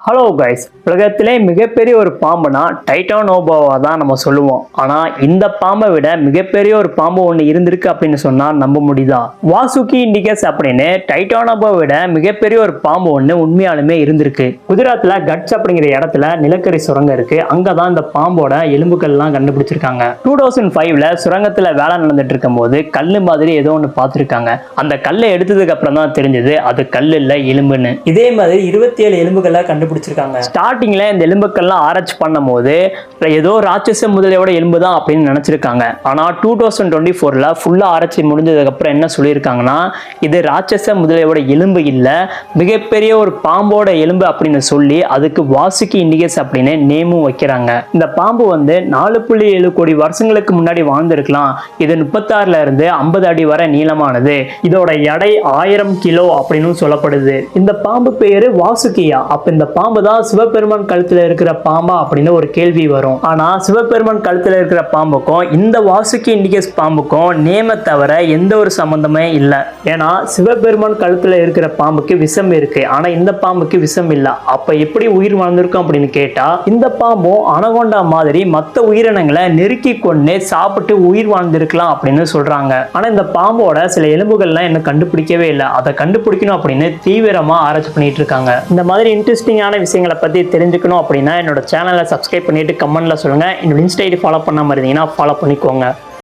Hello guys, உலகத்திலே மிகப்பெரிய ஒரு பாம்புனா டைட்டானோபோவா தான் நம்ம சொல்லுவோம். ஆனால் இந்த பாம்பை விட மிகப்பெரிய ஒரு பாம்பு ஒன்று இருந்திருக்கு அப்படின்னு சொன்னால் நம்ப முடியுதா? வாசுகி இண்டிகஸ் அப்படின்னு டைட்டானோபோவை விட மிகப்பெரிய ஒரு பாம்பு ஒன்று உண்மையாலுமே இருந்திருக்கு. குஜராத்தில் கட்ச் அப்படிங்கிற இடத்துல நிலக்கரி சுரங்கம் இருக்கு. அங்கே தான் இந்த பாம்போட எலும்புகள்லாம் கண்டுபிடிச்சிருக்காங்க. 2005ல் சுரங்கத்தில் வேலை நடந்துட்டு இருக்கும் போது கல் மாதிரி ஏதோ ஒன்று பார்த்துருக்காங்க. அந்த கல்லை எடுத்ததுக்கு அப்புறம் தான் தெரிஞ்சது அது கல் இல்லை, எலும்புன்னு. இதே மாதிரி 27 எலும்புகளை கண்டுபிடிச்சிருக்காங்க. ஸ்டார்டிங்ல இந்த எலும்புக்கள்லாம் ஆராய்ச்சி பண்ணும் போது ஏதோ ராட்சச முதலையோட எலும்பு தான் அப்படின்னு நினைச்சிருக்காங்க. ஆனா 2024ல ஃபுல்லா ஆராய்ச்சி முடிஞ்சதுக்கு அப்புறம் என்ன சொல்லியிருக்காங்கன்னா, இது ராட்சச முதலையோட எலும்பு இல்ல, மிகப்பெரிய ஒரு பாம்போட எலும்பு அப்படின்னு சொல்லி அதுக்கு வாசுகி இண்டிகஸ் அப்படின்னு நேமும் வைக்கிறாங்க. இந்த பாம்பு 4.7 கோடி வருஷங்களுக்கு முன்னாடி வாழ்ந்திருக்கலாம். இது 36ல இருந்து 50 அடி வரை நீளமானது. இதோட எடை 1000 கிலோ அப்படின்னு சொல்லப்படுது. இந்த பாம்பு பேரு வாசுகியா. அப்ப இந்த பாம்பு தான் சிவபெருமான் கழுத்துல இருக்கிற பாம்பா அப்படின்னு ஒரு கேள்வி வரும். ஆனா சிவபெருமான் கழுத்துல இருக்கிற பாம்புக்கும் இந்த வாசுகி இண்டிகஸ் பாம்புக்கும் நேம தவிர எந்த ஒரு சம்பந்தமே இல்லை. ஏன்னா சிவபெருமான் கழுத்துல இருக்கிற பாம்புக்கு விஷம் இருக்கு, ஆனா இந்த பாம்புக்கு விஷம் இல்லை. அப்ப எப்படி உயிர் வாழ்ந்திருக்கும் அப்படின்னு கேட்டா, இந்த பாம்பும் அனகொண்டா மாதிரி மற்ற உயிரினங்களை நெருக்கி கொண்டு சாப்பிட்டு உயிர் வாழ்ந்திருக்கலாம் அப்படின்னு சொல்றாங்க. ஆனா இந்த பாம்போட சில எலும்புகள்லாம் என்ன கண்டுபிடிக்கவே இல்லை. அதை கண்டுபிடிக்கணும் அப்படின்னு தீவிரமா ஆராய்ச்சி பண்ணிட்டு இருக்காங்க. இந்த மாதிரி இன்ட்ரெஸ்டிங்கான விஷயங்களை பத்தி தெரிஞ்சுக்கணும் அப்படின்னா என்னோட சேனலை சப்ஸ்கிரைப் பண்ணிட்டு கமெண்ட்ல சொல்லுங்க. என்னோட இன்ஸ்டா ஐடி ஃபாலோ பண்ணாம இருந்தீங்கன்னா ஃபாலோ பண்ணிக்கோங்க.